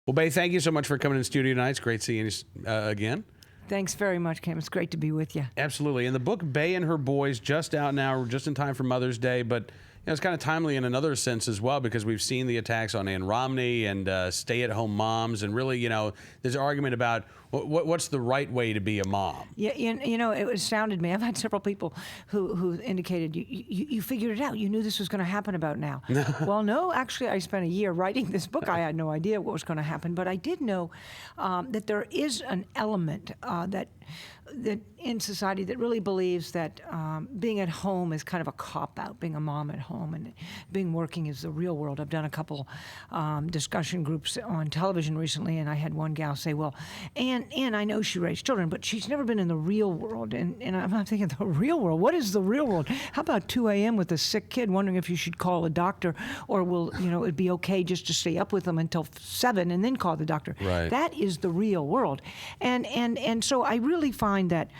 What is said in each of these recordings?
Well, Bay, thank you so much for coming in the studio tonight. It's great seeing you again. Thanks very much, Cam. It's great to be with you. Absolutely. And the book, Bay and Her Boys, just out now. We're just in time for Mother's Day, but it's kind of timely in another sense as well, because we've seen the attacks on Ann Romney and stay-at-home moms, and really, there's an argument about what's the right way to be a mom. Yeah, it astounded me. I've had several people who indicated you figured it out. You knew this was going to happen about now. Well, no, actually, I spent a year writing this book. I had no idea what was going to happen, but I did know that there is an element that in society that really believes that being at home is kind of a cop-out, being a mom at home, and being working is the real world. I've done a couple discussion groups on television recently, and I had one gal say, well, Ann, I know she raised children, but she's never been in the real world. And I'm thinking, the real world? What is the real world? How about 2 a.m. with a sick kid, wondering if you should call a doctor, or will it'd be okay just to stay up with them until 7 and then call the doctor? Right. That is the real world. And so I really find that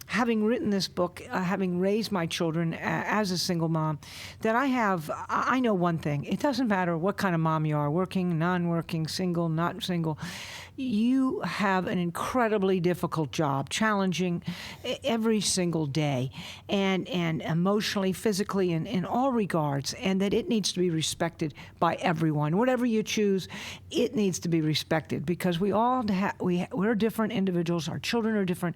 having written this book, having raised my children as a single mom, that I know one thing. It doesn't matter what kind of mom you are, working, non-working, single, not single. You have an incredibly difficult job, challenging every single day, and emotionally, physically, in all regards, and that it needs to be respected by everyone. Whatever you choose, it needs to be respected, because we're different individuals. Our children are different.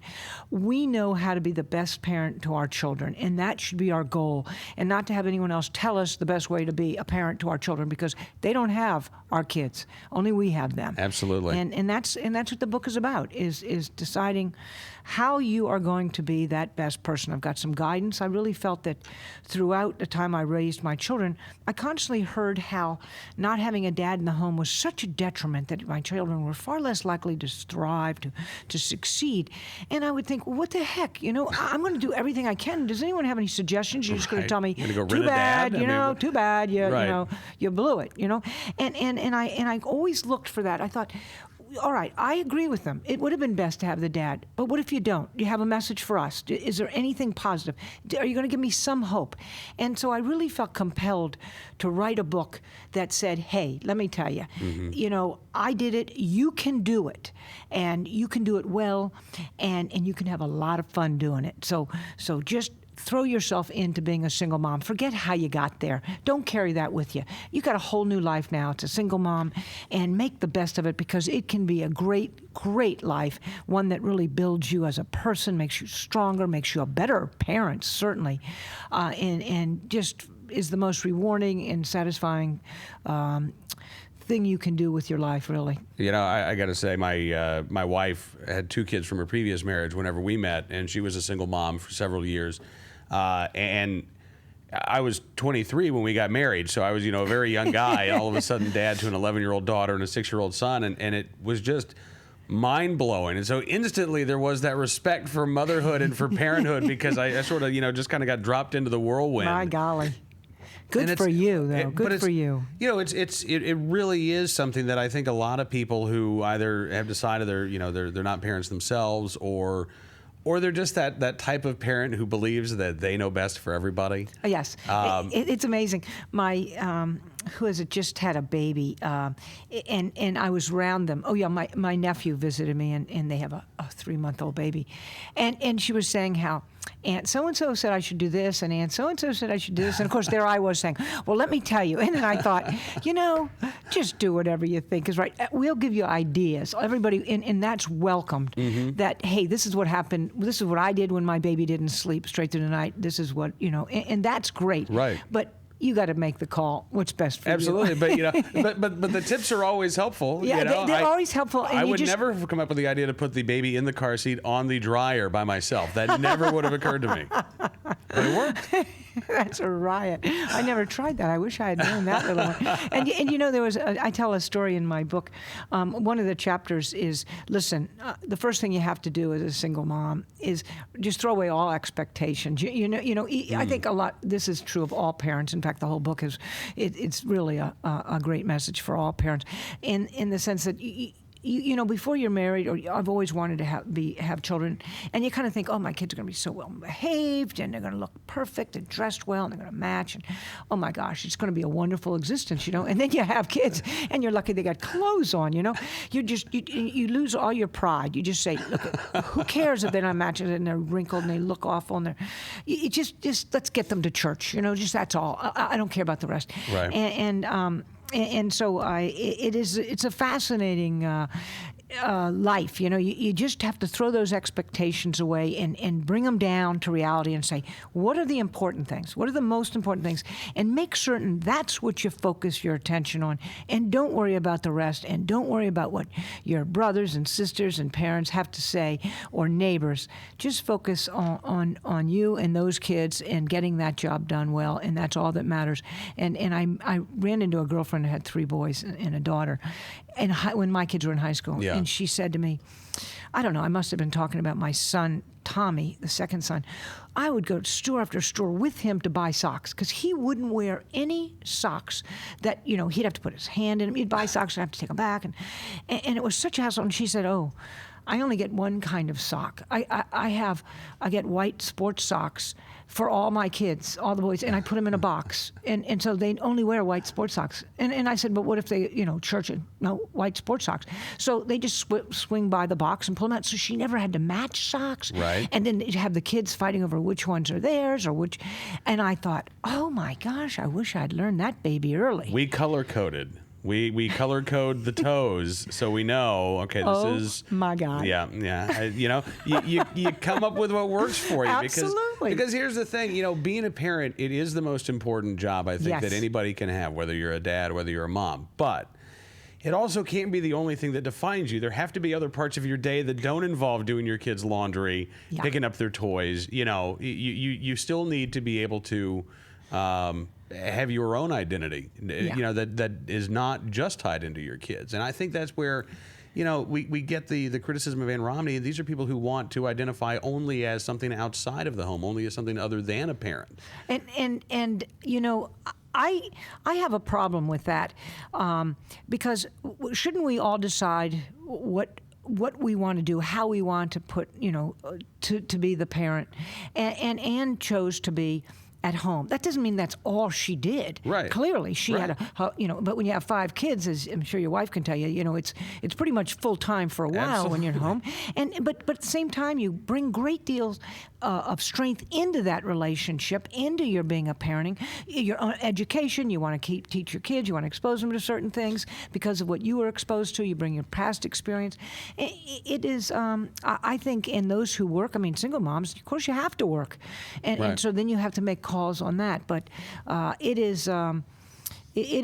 We know how to be the best parent to our children, and that should be our goal, and not to have anyone else tell us the best way to be a parent to our children, because they don't have our kids. Only we have them. Absolutely. And that's what the book is about, is deciding how you are going to be that best person. I've got some guidance. I really felt that throughout the time I raised my children, I constantly heard how not having a dad in the home was such a detriment, that my children were far less likely to thrive, to succeed. And I would think, well, what the heck? I'm going to do everything I can. Does anyone have any suggestions? You're just going to tell me, too bad, too bad, you blew it, And I always looked for that. I thought, all right, I agree with them. It would have been best to have the dad. But what if you don't? You have a message for us. Is there anything positive? Are you going to give me some hope? And so I really felt compelled to write a book that said, hey, let me tell you, I did it. You can do it. And you can do it well. And you can have a lot of fun doing it. So just throw yourself into being a single mom. Forget how you got there. Don't carry that with you. You got a whole new life now. It's a single mom, and make the best of it, because it can be a great, great life, one that really builds you as a person, makes you stronger, makes you a better parent, certainly, and just is the most rewarding and satisfying thing you can do with your life, really. I got to say, my wife had 2 kids from her previous marriage whenever we met, and she was a single mom for several years. And I was 23 when we got married, so I was, a very young guy, all of a sudden dad to an 11-year-old daughter and a 6-year-old son, and it was just mind-blowing. And so instantly there was that respect for motherhood and for parenthood, because I sort of, just kind of got dropped into the whirlwind. My golly. Good for you, though. Good for you. It really is something that I think a lot of people who either have decided they're not parents themselves, or they're just that type of parent who believes that they know best for everybody. Yes, it's amazing. My who has just had a baby, and I was around them. Oh yeah, my nephew visited me, and they have a 3-month-old baby, and she was saying how Aunt so-and-so said I should do this, and Aunt so-and-so said I should do this. And, of course, there I was saying, well, let me tell you. And then I thought, just do whatever you think is right. We'll give you ideas. Everybody, and that's welcomed, that, hey, this is what happened. This is what I did when my baby didn't sleep straight through the night. This is what, and that's great. Right. But you got to make the call. What's best for you? Absolutely, but the tips are always helpful. Yeah, they're always helpful. And I would never have come up with the idea to put the baby in the car seat on the dryer by myself. That never would have occurred to me. But it worked. That's a riot. I never tried that. I wish I had known that little one. And there was I tell a story in my book. One of the chapters is, listen, the first thing you have to do as a single mom is just throw away all expectations. I think a lot. This is true of all parents. In fact, the whole book is it's really a great message for all parents, in the sense that you know, before you're married, or I've always wanted to have children, and you kind of think, oh, my kids are going to be so well behaved, and they're going to look perfect and dressed well, and they're going to match, and oh my gosh, it's going to be a wonderful existence, you know. And then you have kids, and you're lucky they got clothes on, you know. You lose all your pride. You just say, look, who cares if they're not matching and they're wrinkled and they look awful, and you just let's get them to church, you know. Just that's all. I don't care about the rest. Right. And so it's a fascinating life. You know, you just have to throw those expectations away and bring them down to reality and say, what are the important things? What are the most important things? And make certain that's what you focus your attention on. And don't worry about the rest. And don't worry about what your brothers and sisters and parents have to say, or neighbors. Just focus on you and those kids and getting that job done well. And that's all that matters. And I ran into a girlfriend who had 3 boys and a daughter, and when my kids were in high school. Yeah. And she said to me, I don't know, I must have been talking about my son, Tommy, the second son. I would go store after store with him to buy socks because he wouldn't wear any socks that, you know, he'd have to put his hand in them. He'd buy socks and I'd have to take them back. And it was such a hassle. And she said, oh, I only get one kind of sock. I get white sports socks for all my kids, all the boys, and I put them in a box. And so they only wear white sports socks. And I said, but what if they, you know, church and no white sports socks? So they just swing by the box and pull them out. So she never had to match socks. Right. And then you'd have the kids fighting over which ones are theirs or which. And I thought, oh my gosh, I wish I'd learned that baby early. We color coded. We color code the toes, so we know. Okay, this is. Oh my God. Yeah. You know, you come up with what works for you. Absolutely. Because here's the thing. You know, being a parent, it is the most important job I think Yes. that anybody can have, whether you're a dad, whether you're a mom. But it also can't be the only thing that defines you. There have to be other parts of your day that don't involve doing your kids' laundry, Yeah. picking up their toys. You know, you still need to be able to. Have your own identity, Yeah. you know, that is not just tied into your kids. And I think that's where, you know, we get the criticism of Ann Romney. These are people who want to identify only as something outside of the home, only as something other than a parent. And you know, I have a problem with that because shouldn't we all decide what we want to do, how we want to put, you know, to be the parent? And Anne chose to be at home. That doesn't mean that's all she did. Right. Clearly, she Right. had you know. But when you have 5 kids, as I'm sure your wife can tell you, you know, it's pretty much full time for a while when you're at home. But at the same time, you bring great deals of strength into that relationship, into your being a parenting, your own education. You want to teach your kids. You want to expose them to certain things because of what you were exposed to. You bring your past experience. It is, I think, in those who work. I mean, single moms, of course, you have to work, and Right. so then you have to make calls on that. But it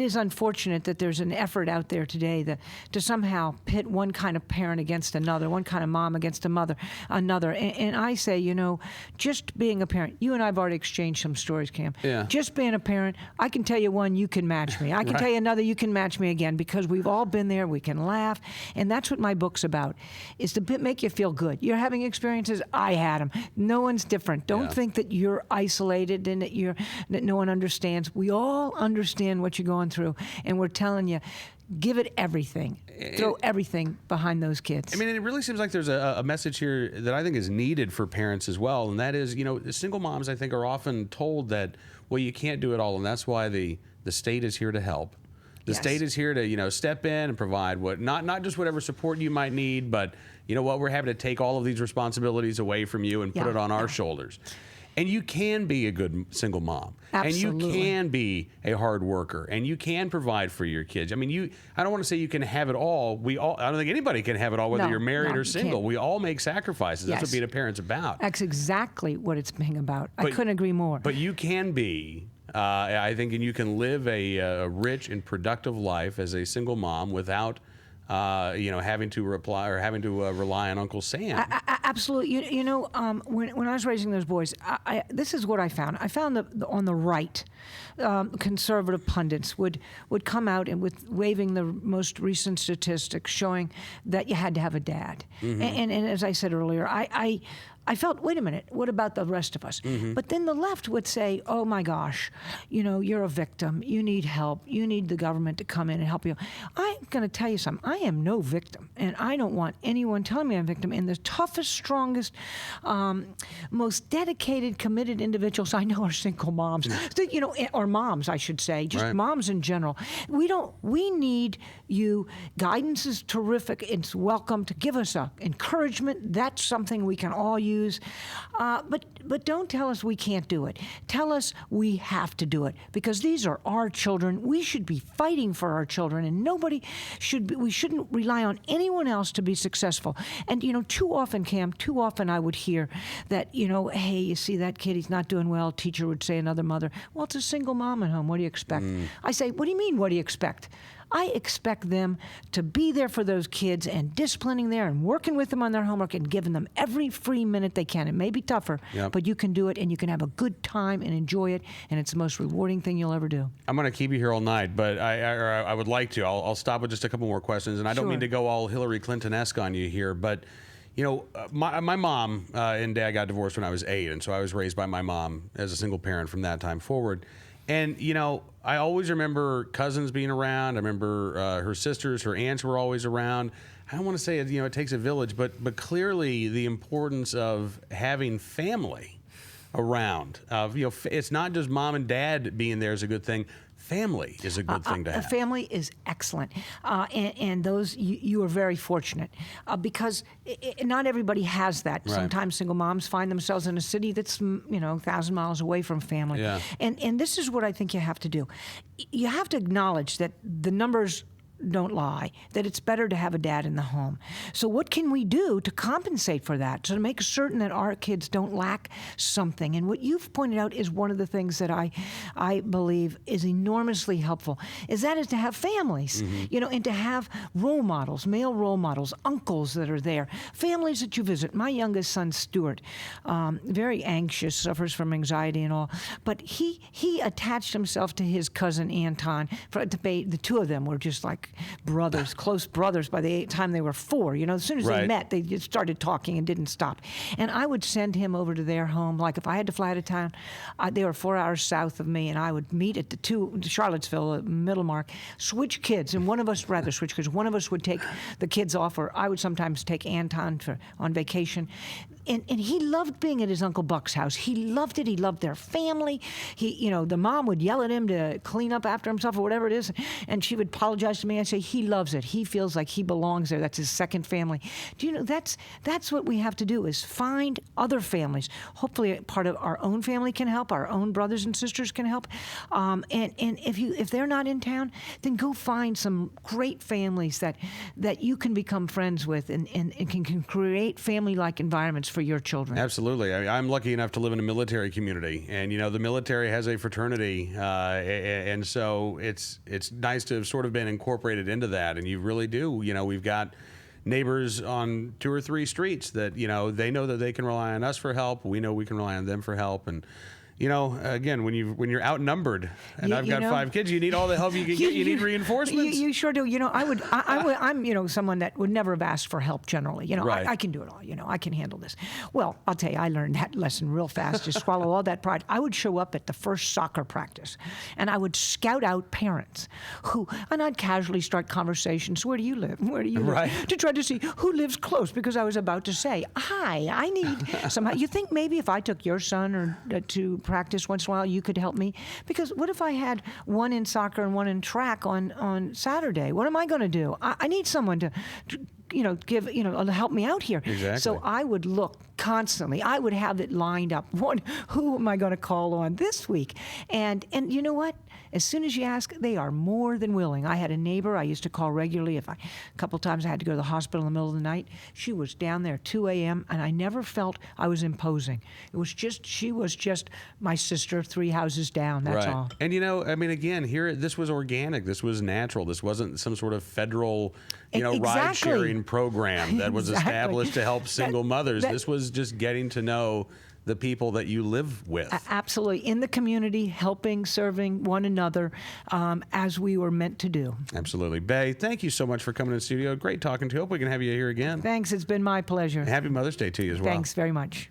is unfortunate that there's an effort out there today to somehow pit one kind of parent against another, one kind of mom against another. And I say, you know, just being a parent, you and I have already exchanged some stories, Cam. Yeah. Just being a parent, I can tell you one, you can match me. I can Right. tell you another, you can match me again, because we've all been there. We can laugh. And that's what my book's about, is to make you feel good. You're having experiences, I had them. No one's different. Don't Yeah. think that you're isolated and that no one understands. We all understand what you're going through, and we're telling you, give it everything. Throw everything behind those kids. I mean, it really seems like there's a message here that I think is needed for parents as well, and that is, you know, single moms, I think, are often told that, well, you can't do it all, and that's why the state is here to help. The Yes. state is here to, you know, step in and provide not just whatever support you might need, but, you know what, we're having to take all of these responsibilities away from you and put Yeah. it on our shoulders. And you can be a good single mom. Absolutely. And you can be a hard worker. And you can provide for your kids. I mean, I don't want to say you can have it all. I don't think anybody can have it all, whether No, you're married no, or you single. can't. We all make sacrifices. That's Yes. what being a parent's about. That's exactly what it's being about. I couldn't agree more. But you can be, I think, and you can live a rich and productive life as a single mom without, you know, having to rely on Uncle Sam. Absolutely. You know, when I was raising those boys, this is what I found. I found that on the right, conservative pundits would come out and waving the most recent statistics showing that you had to have a dad. And as I said earlier, I felt, wait a minute, what about the rest of us? But then the left would say, oh my gosh, you're a victim. You need help. You need the government to come in and help you. I'm going to tell you something. I am no victim, and I don't want anyone telling me I'm a victim. And the toughest, strongest, most dedicated, committed individuals I know are single moms, or moms, I should say, just Right. moms in general. We need you. Guidance is terrific. It's welcome to give us encouragement. That's something we can all use. But don't tell us we can't do it. Tell us we have to do it, because these are our children. We should be fighting for our children, and we shouldn't rely on anyone else to be successful. And, too often, Cam, I would hear that, hey, you see that kid, he's not doing well. Teacher would say, another mother, well, it's a single mom at home. What do you expect? I say, what do you mean, what do you expect? I expect them to be there for those kids and disciplining there and working with them on their homework and giving them every free minute they can. It may be tougher, but you can do it, and you can have a good time and enjoy it, and it's the most rewarding thing you'll ever do. I'm going to keep you here all night, but I would like to. I'll stop with just a couple more questions, and I don't mean to go all Hillary Clinton-esque on you here, but my mom and dad got divorced when I was 8, and so I was raised by my mom as a single parent from that time forward. And, I always remember cousins being around. I remember her sisters, her aunts were always around. I don't want to say, it takes a village, but clearly the importance of having family around. It's not just mom and dad being there is a good thing. Family is a good thing to have. Family is excellent, and those you are very fortunate because not everybody has that. Right. Sometimes single moms find themselves in a city that's 1,000 miles away from family. Yeah. And this is what I think you have to do. You have to acknowledge that the numbers don't lie, that it's better to have a dad in the home. So what can we do to compensate for that, so to make certain that our kids don't lack something? And what you've pointed out is one of the things that I believe is enormously helpful, is to have families, and to have role models, male role models, uncles that are there, families that you visit. My youngest son, Stuart, very anxious, suffers from anxiety and all, but he attached himself to his cousin Anton. The two of them were just like brothers, close brothers by the time they were 4. As soon as they met, they just started talking and didn't stop. And I would send him over to their home. Like if I had to fly out of town, they were 4 hours south of me, and I would meet at Charlottesville, Middlemark, switch kids. And one of us would take the kids off, or I would sometimes take Anton on vacation. And he loved being at his Uncle Buck's house. He loved it. He loved their family. The mom would yell at him to clean up after himself or whatever it is, and she would apologize to me. I'd say he loves it. He feels like he belongs there. That's his second family. Do you know that's what we have to do, is find other families. Hopefully, part of our own family can help. Our own brothers and sisters can help. And if they're not in town, then go find some great families that you can become friends with and can create family-like environments for your children. Absolutely. I'm lucky enough to live in a military community, and the military has a fraternity, and so it's nice to have sort of been incorporated into that. And you really do. We've got neighbors on 2 or 3 streets that they know that they can rely on us for help. We know we can rely on them for help, and again, when you're outnumbered, and I've got 5 kids, you need all the help you can get. You need reinforcements. You sure do. I'm someone that would never have asked for help generally. Right. I can do it all. I can handle this. Well, I'll tell you, I learned that lesson real fast. Just swallow all that pride. I would show up at the first soccer practice, and I would scout out parents and I'd casually start conversations. Where do you live? Where do you live? Right. To try to see who lives close, because I was about to say, hi, I need somehow. You think maybe if I took your son to practice once in a while, you could help me? Because what if I had one in soccer and one in track on Saturday? What am I going to do? I need someone to help me out here. Exactly. So I would look constantly. I would have it lined up. Who am I going to call on this week? And you know what? As soon as you ask, they are more than willing. I had a neighbor I used to call regularly. A couple times I had to go to the hospital in the middle of the night. She was down there at 2 a.m., and I never felt I was imposing. She was just my sister 3 houses down. That's all. And again, here, this was organic. This was natural. This wasn't some sort of federal, ride-sharing program that was established to help single mothers. This was just getting to know the people that you live with. Absolutely. In the community, helping, serving one another as we were meant to do. Absolutely. Bay, thank you so much for coming to the studio. Great talking to you. Hope we can have you here again. Thanks. It's been my pleasure. Happy Mother's Day to you as well. Thanks very much.